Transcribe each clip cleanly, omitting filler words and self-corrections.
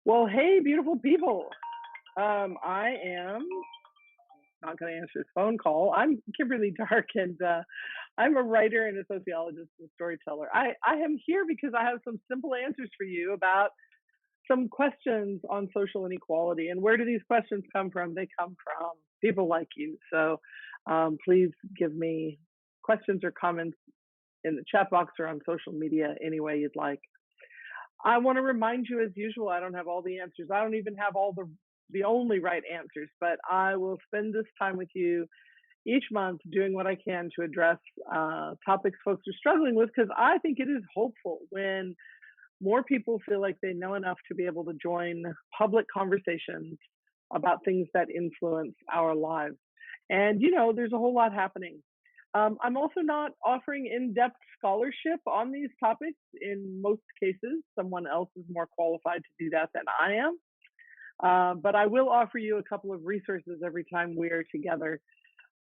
Well, hey, beautiful people. I am not going to answer this phone call. I'm Kimberly Dark, and I'm a writer and a sociologist and storyteller. I am here because I have some simple answers for you about some questions on social inequality. And where do these questions come from? They come from people like you. So please give me questions or comments in the chat box or on social media any way you'd like. I want to remind you, as usual, I don't have all the answers. I don't even have all the only right answers, but I will spend this time with you each month doing what I can to address topics folks are struggling with, because I think it is hopeful when more people feel like they know enough to be able to join public conversations about things that influence our lives. And, there's a whole lot happening. I'm also not offering in-depth scholarship on these topics. In most cases, someone else is more qualified to do that than I am. But I will offer you a couple of resources every time we're together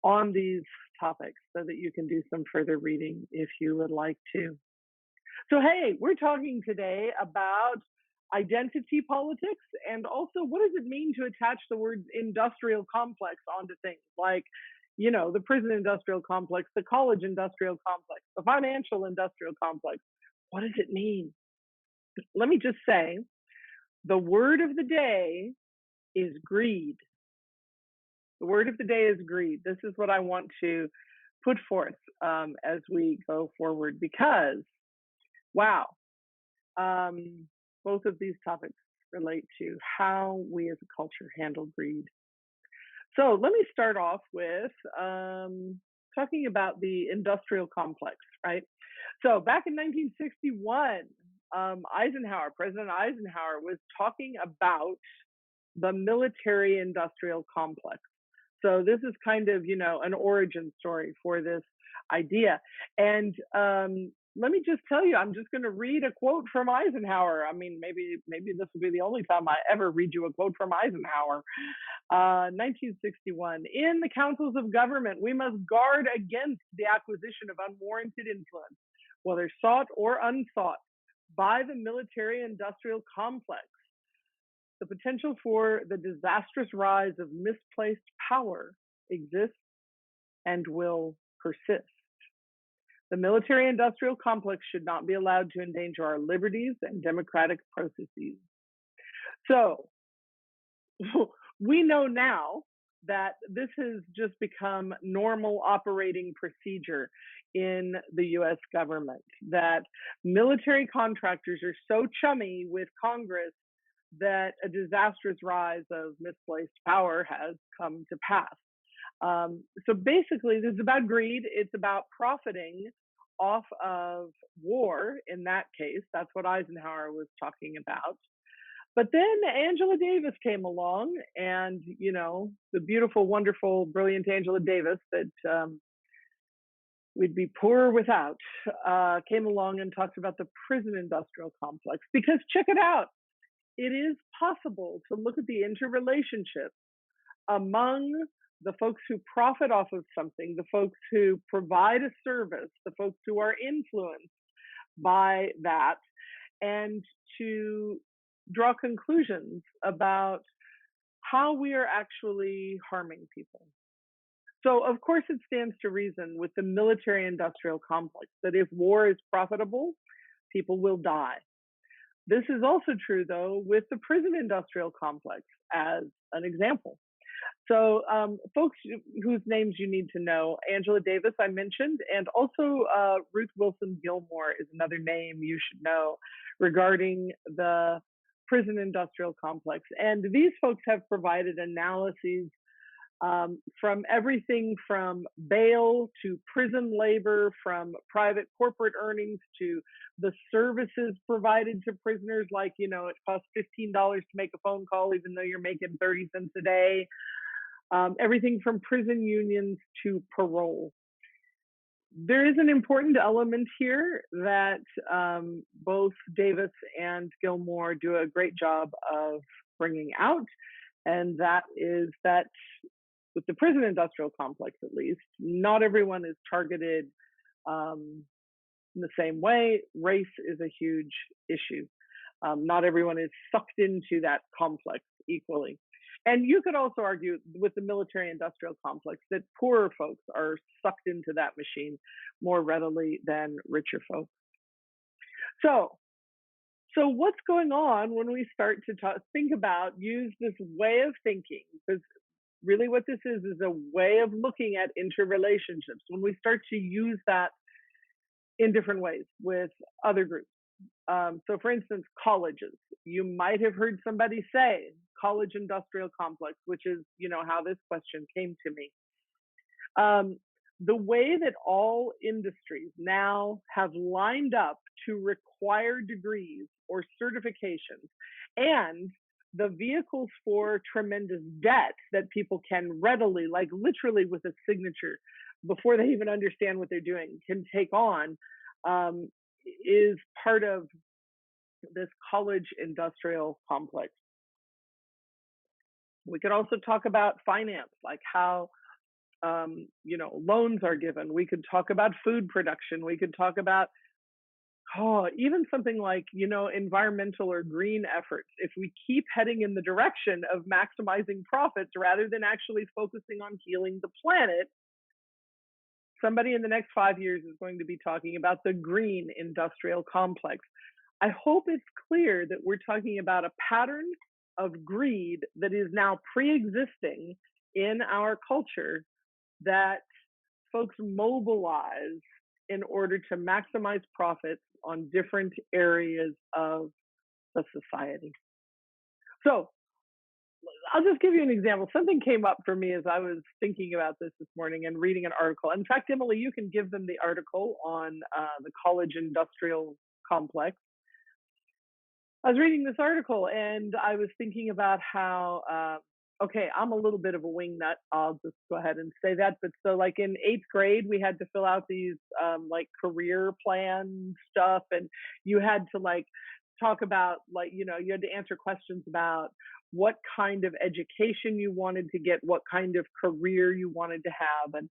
on these topics so that you can do some further reading if you would like to. So, hey, we're talking today about identity politics, and also what does it mean to attach the words industrial complex onto things like, the prison industrial complex, the college industrial complex, the financial industrial complex. What does it mean? Let me just say, the word of the day is greed. The word of the day is greed. This is what I want to put forth as we go forward, because, wow, both of these topics relate to how we as a culture handle greed. So let me start off with talking about the industrial complex, right? So back in 1961, President Eisenhower was talking about the military industrial complex. So this is kind of, an origin story for this idea. And let me just tell you, I'm just going to read a quote from Eisenhower. I mean, maybe this will be the only time I ever read you a quote from Eisenhower. 1961, in the councils of government, we must guard against the acquisition of unwarranted influence, whether sought or unsought, by the military-industrial complex. The potential for the disastrous rise of misplaced power exists and will persist. The military-industrial complex should not be allowed to endanger our liberties and democratic processes. So, we know now that this has just become normal operating procedure in the US government, that military contractors are so chummy with Congress that a disastrous rise of misplaced power has come to pass. So basically, this is about greed. It's about profiting off of war in that case. That's what Eisenhower was talking about. But then Angela Davis came along, and, the beautiful, wonderful, brilliant Angela Davis that we'd be poor without, came along and talked about the prison industrial complex. Because check it out, it is possible to look at the interrelationship among the folks who profit off of something, the folks who provide a service, the folks who are influenced by that, and to draw conclusions about how we are actually harming people. So, of course, it stands to reason with the military-industrial complex that if war is profitable, people will die. This is also true, though, with the prison industrial complex as an example. So folks whose names you need to know, Angela Davis, I mentioned, and also Ruth Wilson Gilmore is another name you should know regarding the prison industrial complex. And these folks have provided analyses from everything from bail to prison labor, from private corporate earnings to the services provided to prisoners, like, it costs $15 to make a phone call, even though you're making 30 cents a day. Everything from prison unions to parole. There is an important element here that both Davis and Gilmore do a great job of bringing out, and that is that with the prison industrial complex, at least, not everyone is targeted in the same way. Race is a huge issue. Not everyone is sucked into that complex equally. And you could also argue with the military industrial complex that poorer folks are sucked into that machine more readily than richer folks. So what's going on when we start to think about, use this way of thinking? Because really what this is a way of looking at interrelationships. When we start to use that in different ways with other groups. So for instance, colleges. You might have heard somebody say college industrial complex, which is, how this question came to me. The way that all industries now have lined up to require degrees or certifications, and the vehicles for tremendous debt that people can readily, like literally with a signature, before they even understand what they're doing, can take on, is part of this college industrial complex. We could also talk about finance, like how loans are given. We could talk about food production. We could talk about even something like, environmental or green efforts. If we keep heading in the direction of maximizing profits rather than actually focusing on healing the planet, somebody in the next 5 years is going to be talking about the green industrial complex. I hope it's clear that we're talking about a pattern of greed that is now pre-existing in our culture that folks mobilize in order to maximize profits on different areas of the society. So I'll just give you an example. Something came up for me as I was thinking about this morning and reading an article. In fact, Emily, you can give them the article on the college industrial complex. I was reading this article and I was thinking about how, I'm a little bit of a wingnut. I'll just go ahead and say that. But so like in 8th grade, we had to fill out these career plan stuff. And you had to talk about you had to answer questions about what kind of education you wanted to get, what kind of career you wanted to have. And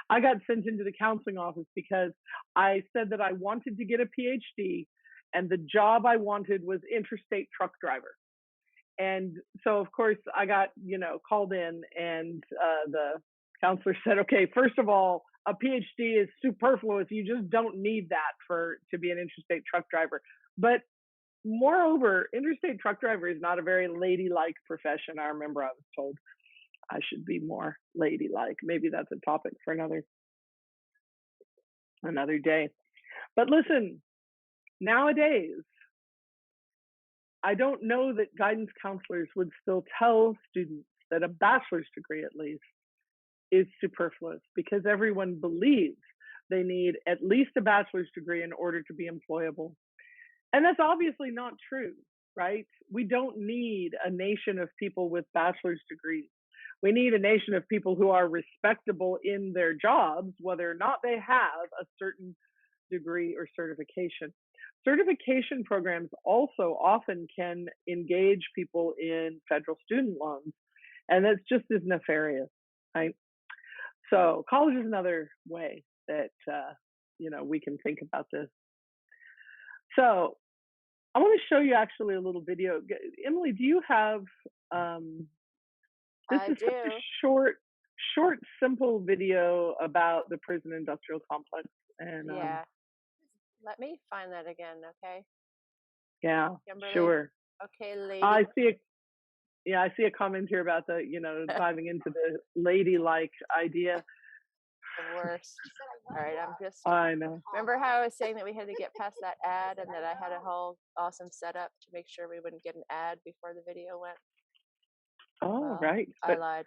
I got sent into the counseling office because I said that I wanted to get a PhD and the job I wanted was interstate truck driver. And so, of course, I got, called in and the counselor said, okay, first of all, a PhD is superfluous. You just don't need that to be an interstate truck driver. But moreover, interstate truck driver is not a very ladylike profession. I remember I was told I should be more ladylike. Maybe that's a topic for another day. But listen, nowadays, I don't know that guidance counselors would still tell students that a bachelor's degree, at least, is superfluous because everyone believes they need at least a bachelor's degree in order to be employable. And that's obviously not true, right? We don't need a nation of people with bachelor's degrees. We need a nation of people who are respectable in their jobs, whether or not they have a certain degree or certification. Certification programs also often can engage people in federal student loans, and that's just as nefarious, right? So college is another way that, we can think about this. So I want to show you actually a little video. Emily, do you have, this is such a short, simple video about the prison industrial complex. And yeah. Let me find that again, okay? Yeah, Kimberly? sure. Okay, lady. I see a comment here about the, diving into the ladylike idea. The worst. All right, I know. Remember how I was saying that we had to get past that ad and that I had a whole awesome setup to make sure we wouldn't get an ad before the video went? Oh, right. I lied.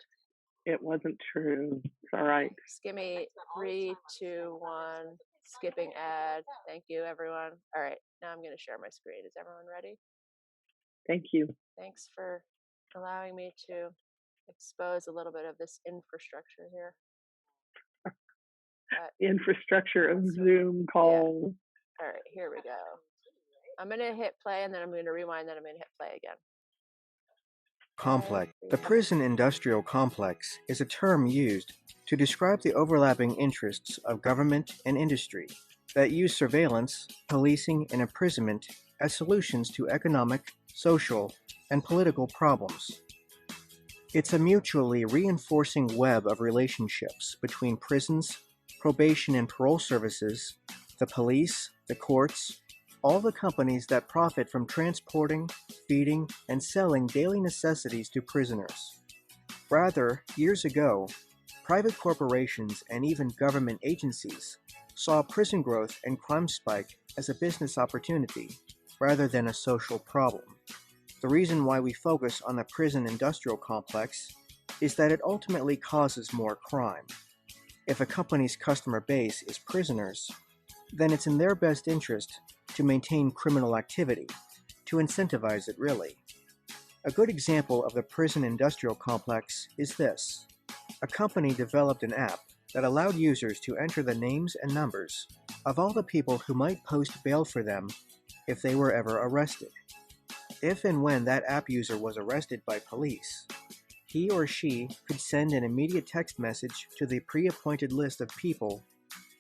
It wasn't true. It's all right. Just give me 3, 2, 1. Skipping ad. Thank you, everyone. All right, now I'm going to share my screen. Is everyone ready? Thank you. Thanks for allowing me to expose a little bit of this infrastructure here. Infrastructure of Zoom calls. Yeah. All right, here we go. I'm going to hit play, and then I'm going to rewind, then I'm going to hit play again. Complex. The prison industrial complex is a term used to describe the overlapping interests of government and industry that use surveillance, policing, and imprisonment as solutions to economic, social, and political problems. It's a mutually reinforcing web of relationships between prisons, probation and parole services, the police, the courts, all the companies that profit from transporting, feeding, and selling daily necessities to prisoners. Rather, years ago, private corporations and even government agencies saw prison growth and crime spike as a business opportunity rather than a social problem. The reason why we focus on the prison industrial complex is that it ultimately causes more crime. If a company's customer base is prisoners, then it's in their best interest to maintain criminal activity, to incentivize it really. A good example of the prison industrial complex is this. A company developed an app that allowed users to enter the names and numbers of all the people who might post bail for them if they were ever arrested. If and when that app user was arrested by police, he or she could send an immediate text message to the pre-appointed list of people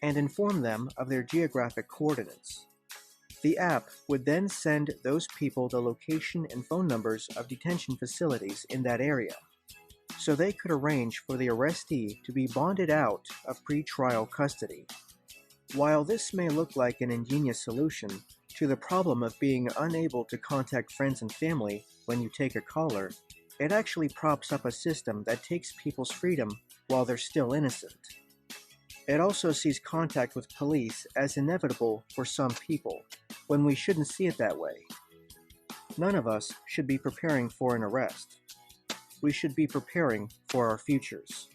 and inform them of their geographic coordinates. The app would then send those people the location and phone numbers of detention facilities in that area, so they could arrange for the arrestee to be bonded out of pre-trial custody. While this may look like an ingenious solution to the problem of being unable to contact friends and family when you take a caller, it actually props up a system that takes people's freedom while they're still innocent. It also sees contact with police as inevitable for some people, when we shouldn't see it that way. None of us should be preparing for an arrest. We should be preparing for our futures.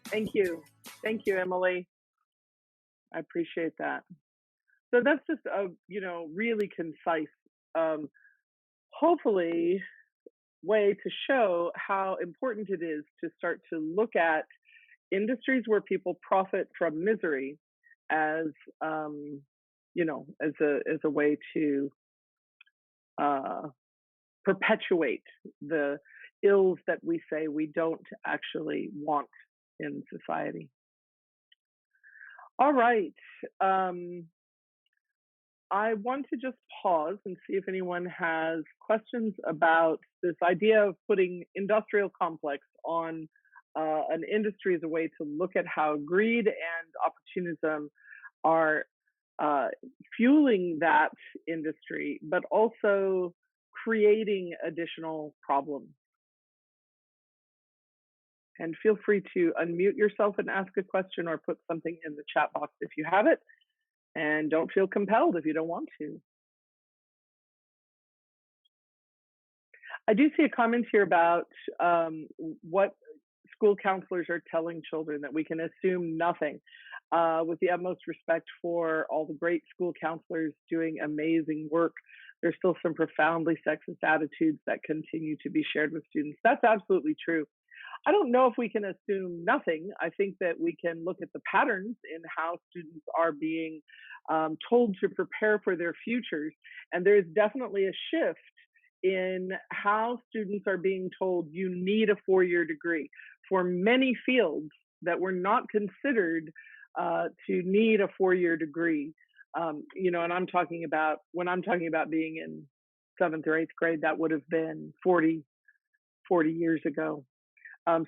Thank you. Thank you, Emily. I appreciate that. So that's just a, really concise, hopefully, way to show how important it is to start to look at industries where people profit from misery as, as a way to perpetuate the ills that we say we don't actually want in society. All right. I want to just pause and see if anyone has questions about this idea of putting industrial complex on an industry as a way to look at how greed and opportunism are fueling that industry, but also creating additional problems. And feel free to unmute yourself and ask a question or put something in the chat box if you have it. And don't feel compelled if you don't want to. I do see a comment here about what school counselors are telling children, that we can assume nothing. With the utmost respect for all the great school counselors doing amazing work, there's still some profoundly sexist attitudes that continue to be shared with students. That's absolutely true. I don't know if we can assume nothing. I think that we can look at the patterns in how students are being told to prepare for their futures. And there's definitely a shift in how students are being told you need a 4-year degree for many fields that were not considered to need a 4-year degree. And I'm talking about, when I'm talking about being in 7th or 8th grade, that would have been 40 years ago.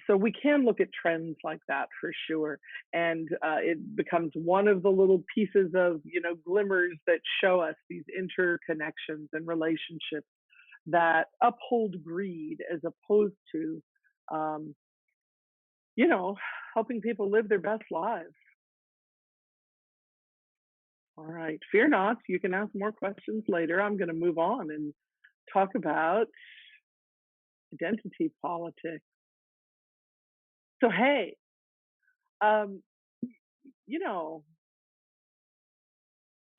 So we can look at trends like that for sure. And it becomes one of the little pieces of, glimmers that show us these interconnections and relationships that uphold greed as opposed to, helping people live their best lives. All right, fear not, you can ask more questions later. I'm going to move on and talk about identity politics. So, hey, you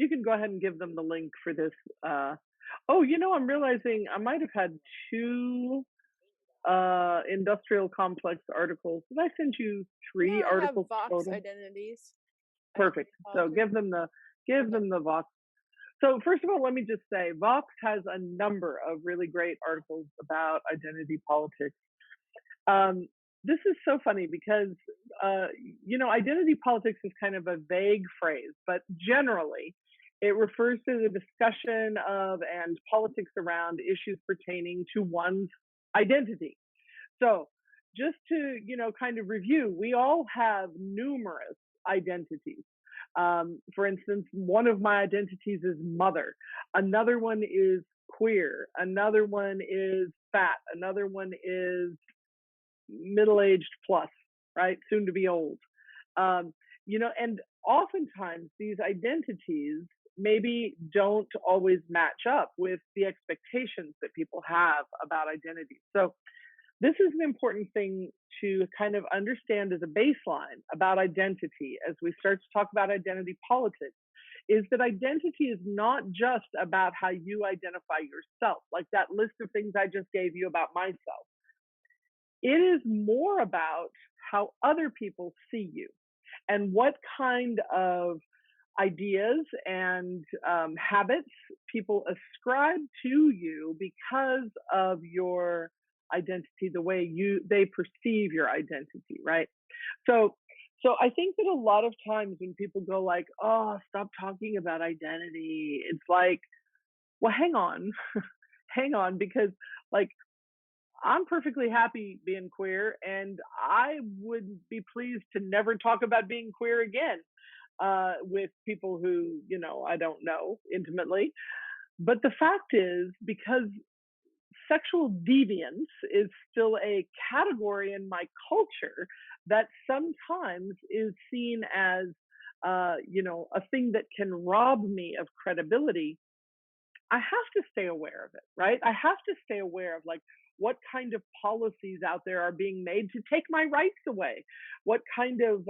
can go ahead and give them the link for this. I'm realizing I might have had 2 industrial complex articles. Did I send you 3 articles I have Vox total? identities. Perfect. So give them the Vox. So first of all, let me just say, Vox has a number of really great articles about identity politics. This is so funny because, identity politics is kind of a vague phrase, but generally It refers to the discussion of and politics around issues pertaining to one's identity. So, just to, kind of review, we all have numerous identities. For instance, one of my identities is mother. Another one is queer. Another one is fat. Another one is middle-aged plus, right? Soon to be old. And oftentimes these identities maybe don't always match up with the expectations that people have about identity. So this is an important thing to kind of understand as a baseline about identity as we start to talk about identity politics, is that identity is not just about how you identify yourself, like that list of things I just gave you about myself. It is more about how other people see you and what kind of ideas and habits people ascribe to you because of your identity, the way they perceive your identity, right? So I think that a lot of times when people go like, oh, stop talking about identity, it's like, well, hang on, because like I'm perfectly happy being queer, and I would be pleased to never talk about being queer again with people who, I don't know intimately. But the fact is, because sexual deviance is still a category in my culture that sometimes is seen as, a thing that can rob me of credibility, I have to stay aware of it, right? I have to stay aware of like what kind of policies out there are being made to take my rights away. What kind of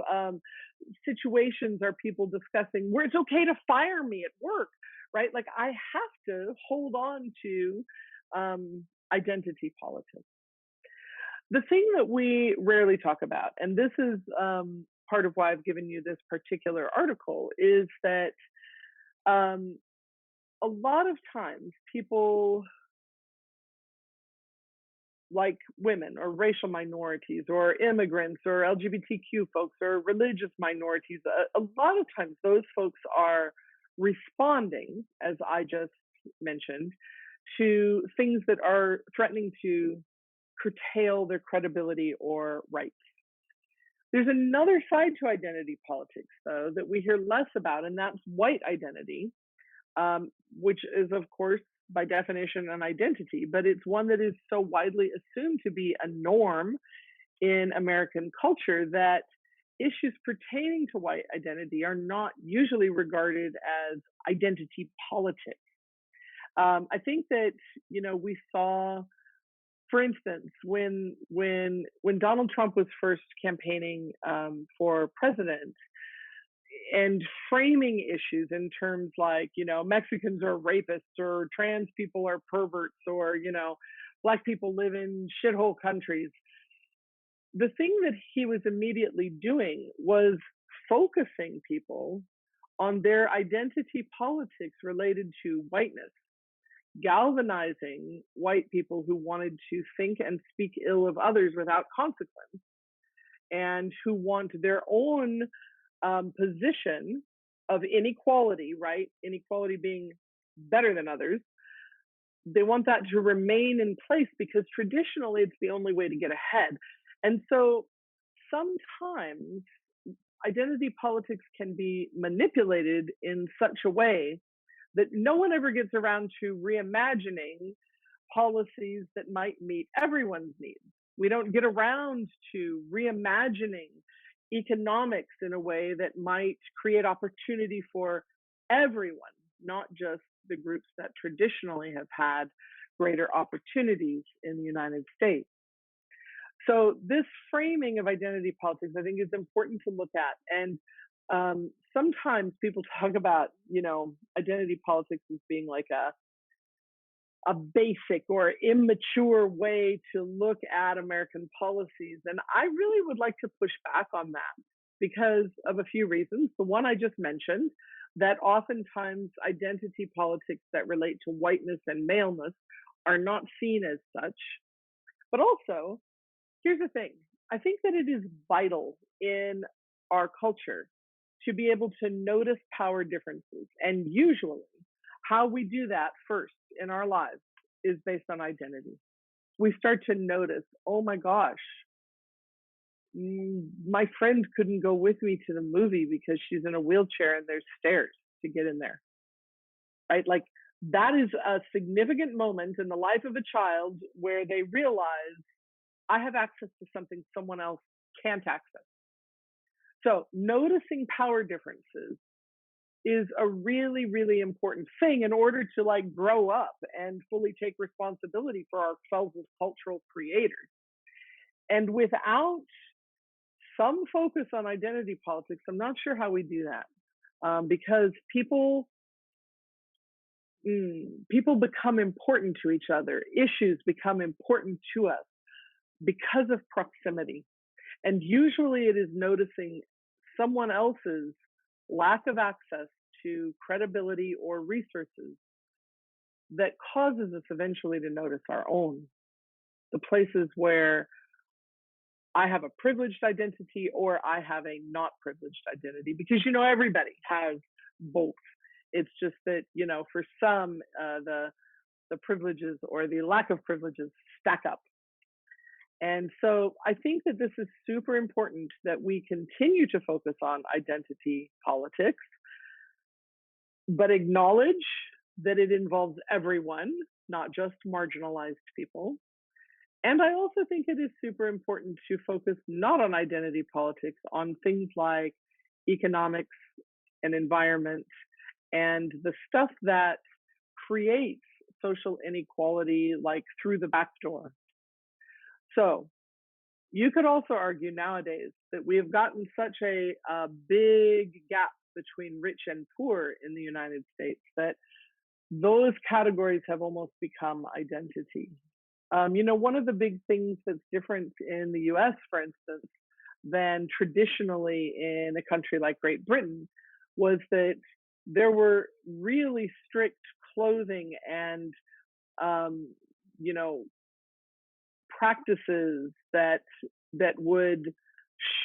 situations are people discussing where it's okay to fire me at work, right? Like I have to hold on to identity politics. The thing that we rarely talk about, and this is part of why I've given you this particular article, is that a lot of times people like women or racial minorities or immigrants or LGBTQ folks or religious minorities, a lot of times those folks are responding, as I just mentioned, to things that are threatening to curtail their credibility or rights. There's another side to identity politics, though, that we hear less about, and that's white identity, which is, of course, by definition, an identity, but it's one that is so widely assumed to be a norm in American culture that issues pertaining to white identity are not usually regarded as identity politics. I think that, we saw, for instance, when Donald Trump was first campaigning for president, and framing issues in terms like, Mexicans are rapists or trans people are perverts or, Black people live in shithole countries. The thing that he was immediately doing was focusing people on their identity politics related to whiteness, galvanizing white people who wanted to think and speak ill of others without consequence and who want their own position of inequality, right? Inequality being better than others. They want that to remain in place because traditionally it's the only way to get ahead. And so sometimes identity politics can be manipulated in such a way that no one ever gets around to reimagining policies that might meet everyone's needs. We don't get around to reimagining economics in a way that might create opportunity for everyone, not just the groups that traditionally have had greater opportunities in the United States. So this framing of identity politics, I think, is important to look at. And sometimes people talk about, identity politics as being like a basic or immature way to look at American policies. And I really would like to push back on that because of a few reasons. The one I just mentioned, that oftentimes identity politics that relate to whiteness and maleness are not seen as such. But also, here's the thing. I think that it is vital in our culture to be able to notice power differences. And usually, how we do that first in our lives is based on identity. We start to notice, oh my gosh, my friend couldn't go with me to the movie because she's in a wheelchair and there's stairs to get in there, right? Like that is a significant moment in the life of a child where they realize I have access to something someone else can't access. So noticing power differences is a really, really important thing in order to like grow up and fully take responsibility for ourselves as cultural creators. And without some focus on identity politics, I'm not sure how we do that, because people become important to each other. Issues become important to us because of proximity. And usually it is noticing someone else's lack of access to credibility or resources that causes us eventually to notice our own. The places where I have a privileged identity or I have a not privileged identity, because, you know, everybody has both. It's just that, you know, for some, the privileges or the lack of privileges stack up. And so I think that this is super important that we continue to focus on identity politics, but acknowledge that it involves everyone, not just marginalized people. And I also think it is super important to focus not on identity politics, on things like economics and environment and the stuff that creates social inequality, like through the back door. So you could also argue nowadays that we have gotten such a big gap between rich and poor in the United States that those categories have almost become identity. You know, one of the big things that's different in the US, for instance, than traditionally in a country like Great Britain was that there were really strict clothing and, you know, practices that would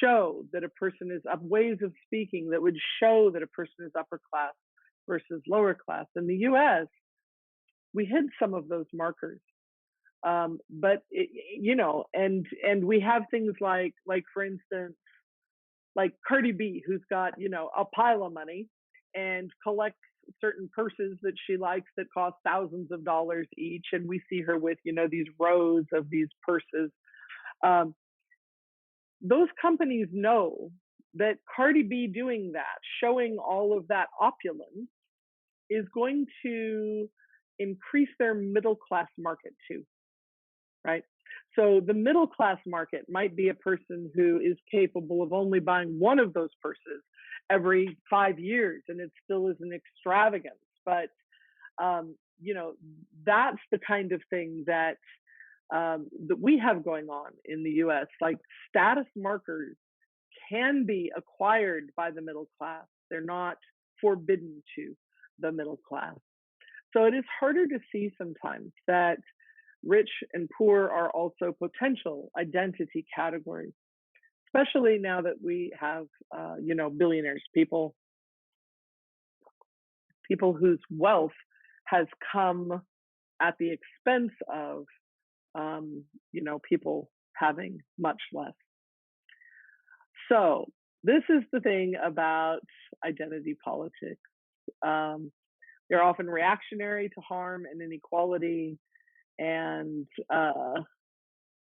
show that a person is up, ways of speaking that would show that a person is upper class versus lower class. In the US, we hid some of those markers. But it, you know, and we have things like for instance, like Cardi B, who's got, you know, a pile of money and collects certain purses that she likes that cost thousands of dollars each, and we see her with, you know, these rows of these purses. Those companies know that Cardi B doing that, showing all of that opulence, is going to increase their middle class market too, right? So the middle class market might be a person who is capable of only buying one of those purses every 5 years, and it still is an extravagance. But you know, that's the kind of thing that that we have going on in the U.S. Like status markers can be acquired by the middle class; they're not forbidden to the middle class. So it is harder to see sometimes that rich and poor are also potential identity categories, especially now that we have, you know, billionaires, people whose wealth has come at the expense of, you know, people having much less. So this is the thing about identity politics. They're often reactionary to harm and inequality. And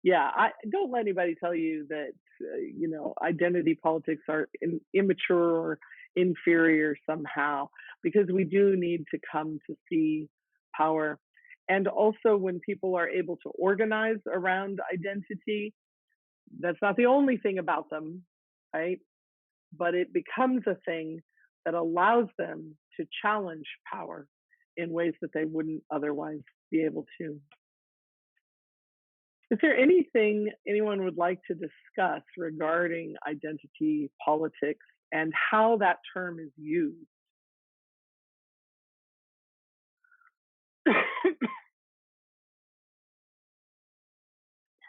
yeah, don't let anybody tell you that, you know, identity politics are immature or inferior somehow, because we do need to come to see power. And also when people are able to organize around identity, that's not the only thing about them, right? But it becomes a thing that allows them to challenge power in ways that they wouldn't otherwise be able to. Is there anything anyone would like to discuss regarding identity politics and how that term is used?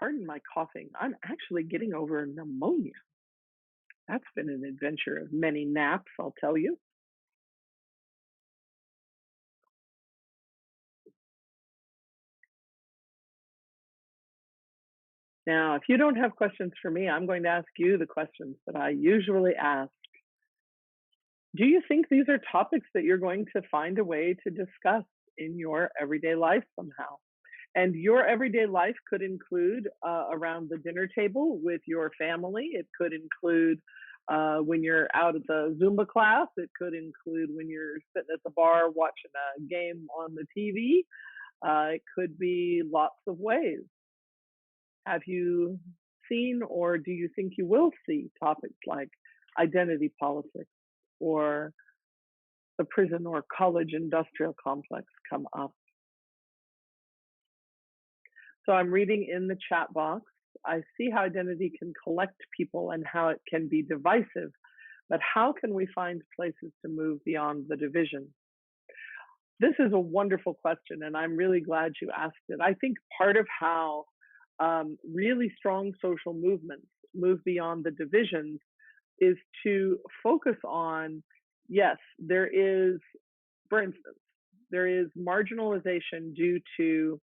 Pardon my coughing. I'm actually getting over pneumonia. That's been an adventure of many naps, I'll tell you. Now, if you don't have questions for me, I'm going to ask you the questions that I usually ask. Do you think these are topics that you're going to find a way to discuss in your everyday life somehow? And your everyday life could include around the dinner table with your family. It could include when you're out at the Zumba class. It could include when you're sitting at the bar watching a game on the TV. It could be lots of ways. Have you seen, or do you think you will see, topics like identity politics or the prison or college industrial complex come up? So I'm reading in the chat box. I see how identity can collect people and how it can be divisive, but how can we find places to move beyond the division? This is a wonderful question, and I'm really glad you asked it. I think part of how really strong social movements move beyond the divisions is to focus on, yes, there is, for instance, there is marginalization due to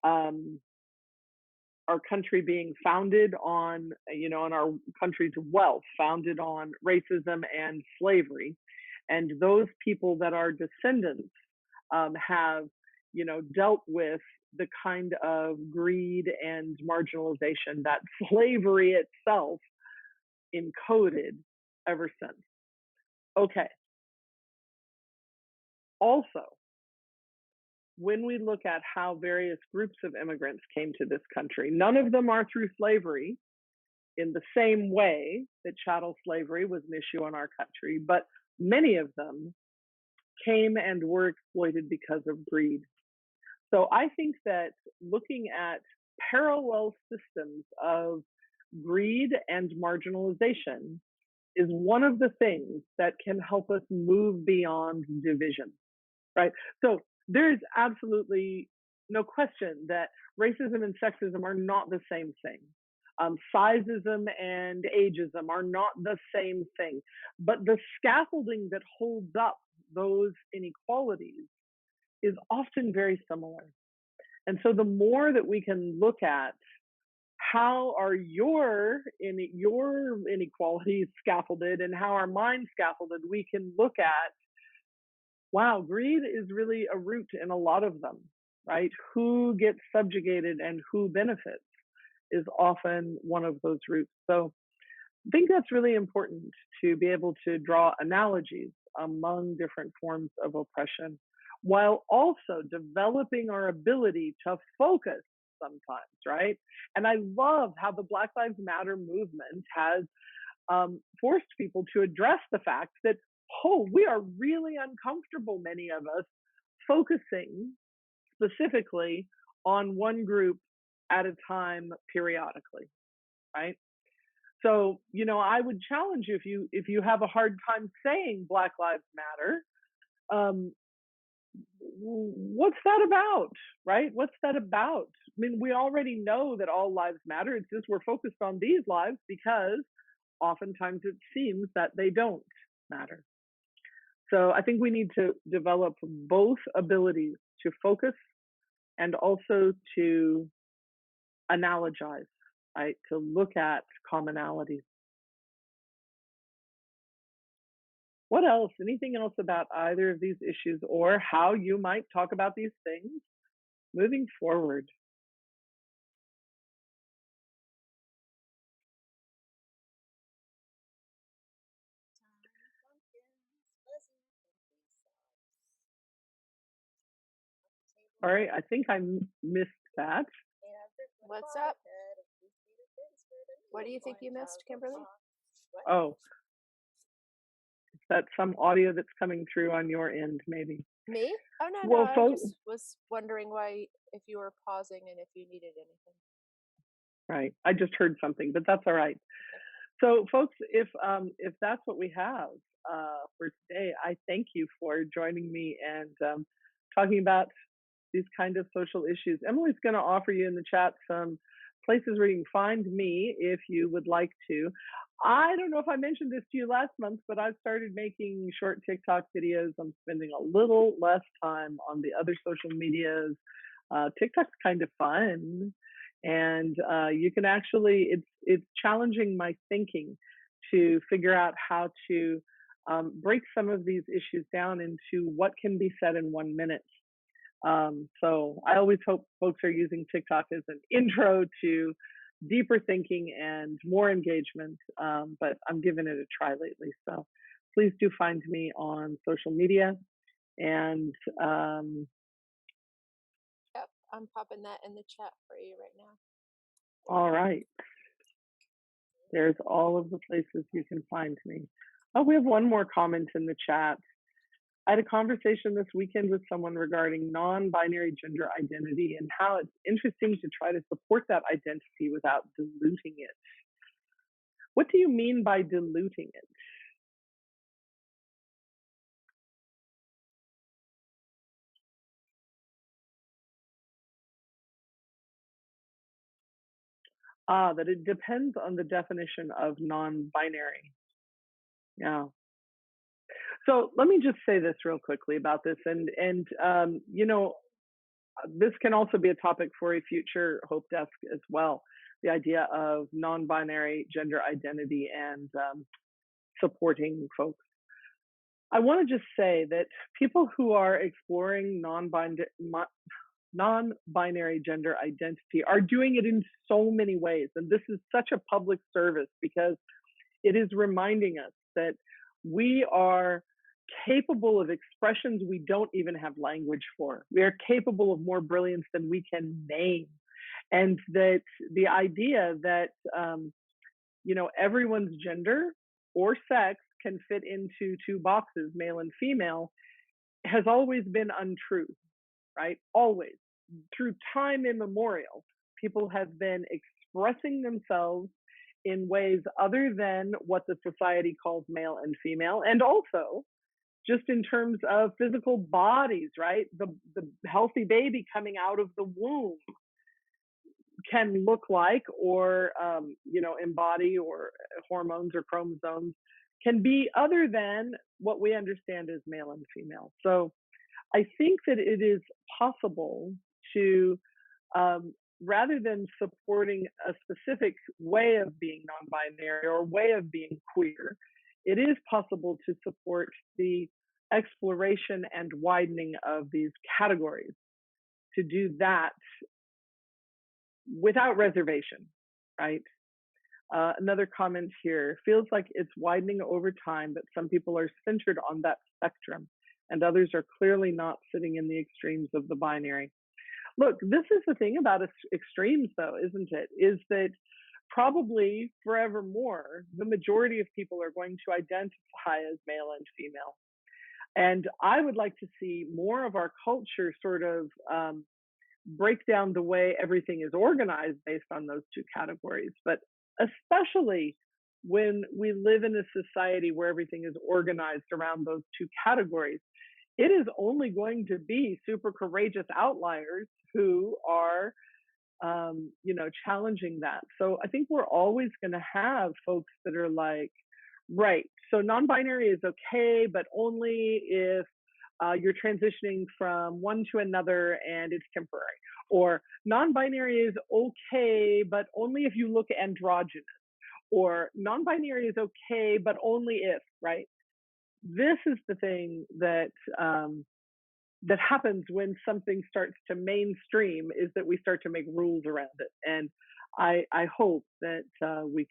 our country being founded on, on our country's wealth, founded on racism and slavery. And those people that are descendants have, dealt with the kind of greed and marginalization that slavery itself encoded ever since. Okay. Also, when we look at how various groups of immigrants came to this country, none of them are through slavery in the same way that chattel slavery was an issue in our country, but many of them came and were exploited because of greed. So I think that looking at parallel systems of greed and marginalization is one of the things that can help us move beyond division, right? So there's absolutely no question that racism and sexism are not the same thing. Sizeism and ageism are not the same thing, but the scaffolding that holds up those inequalities is often very similar. And so the more that we can look at how are your inequalities scaffolded and how are mine scaffolded, we can look at, wow, greed is really a root in a lot of them, right? Who gets subjugated and who benefits is often one of those roots. So I think that's really important to be able to draw analogies among different forms of oppression, while also developing our ability to focus sometimes, right? And I love how the Black Lives Matter movement has forced people to address the fact that, oh, we are really uncomfortable, many of us, focusing specifically on one group at a time periodically, right? So, I would challenge you, if you have a hard time saying Black Lives Matter, what's that about, right? What's that about? I mean, we already know that all lives matter. It's just we're focused on these lives because oftentimes it seems that they don't matter. So I think we need to develop both abilities to focus and also to analogize, right? To look at commonalities. What else? Anything else about either of these issues or how you might talk about these things moving forward? All right, I think I missed that. What's up? What do you think you missed, Kimberly? Oh, is that some audio that's coming through on your end, maybe? Me? Oh, no, Well, no. I folks, just was wondering why, if you were pausing and if you needed anything. right. I just heard something, but that's all right. So, folks, if that's what we have for today, I thank you for joining me and talking about these kind of social issues. Emily's going to offer you in the chat some places where you can find me if you would like to. I don't know if I mentioned this to you last month, but I've started making short TikTok videos. I'm spending a little less time on the other social medias. TikTok's kind of fun, and you can actually it's challenging my thinking to figure out how to break some of these issues down into what can be said in 1 minute. So I always hope folks are using TikTok as an intro to deeper thinking and more engagement. But I'm giving it a try lately. So please do find me on social media. And Yep, I'm popping that in the chat for you right now. all right. There's all of the places you can find me. Oh, we have one more comment in the chat. I had a conversation this weekend with someone regarding non-binary gender identity and how it's interesting to try to support that identity without diluting it. What do you mean by diluting it? That it depends on the definition of non-binary. Yeah. So let me just say this real quickly about this, and you know, this can also be a topic for a future Hope Desk as well. The idea of non-binary gender identity and supporting folks. I want to just say that people who are exploring non-binary gender identity are doing it in so many ways, and this is such a public service because it is reminding us that we are capable of expressions we don't even have language for. We are capable of more brilliance than we can name. And that the idea that, you know, everyone's gender or sex can fit into two boxes, male and female, has always been untrue, right? Always. Through time immemorial, people have been expressing themselves in ways other than what the society calls male and female, and also just in terms of physical bodies, right? The healthy baby coming out of the womb can look like or, you know, embody or hormones or chromosomes can be other than what we understand as male and female. So I think that it is possible to, rather than supporting a specific way of being non-binary or way of being queer, it is possible to support the exploration and widening of these categories, to do that without reservation, right? Another comment here, feels like it's widening over time, but some people are centered on that spectrum and others are clearly not sitting in the extremes of the binary. Look, this is the thing about extremes though, isn't it? Is that probably forevermore, the majority of people are going to identify as male and female. And I would like to see more of our culture sort of break down the way everything is organized based on those two categories. But especially when we live in a society where everything is organized around those two categories, it is only going to be super courageous outliers who are, you know, challenging that. So I think we're always going to have folks that are like, right, so non-binary is okay, but only if you're transitioning from one to another and it's temporary. Or non-binary is okay, but only if you look androgynous. Or non-binary is okay, but only if, right? This is the thing that that happens when something starts to mainstream, is that we start to make rules around it. And I hope that we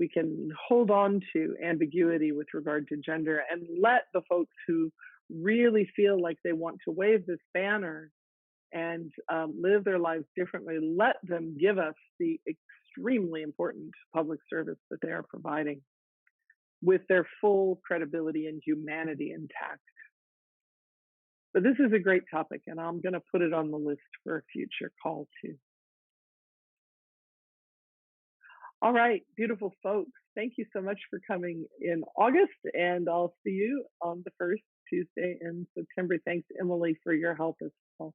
can hold on to ambiguity with regard to gender and let the folks who really feel like they want to wave this banner and live their lives differently, let them give us the extremely important public service that they are providing with their full credibility and humanity intact. But this is a great topic, and I'm going to put it on the list for a future call too. All right, beautiful folks. Thank you so much for coming in August, and I'll see you on the first Tuesday in September. Thanks, Emily, for your help as well.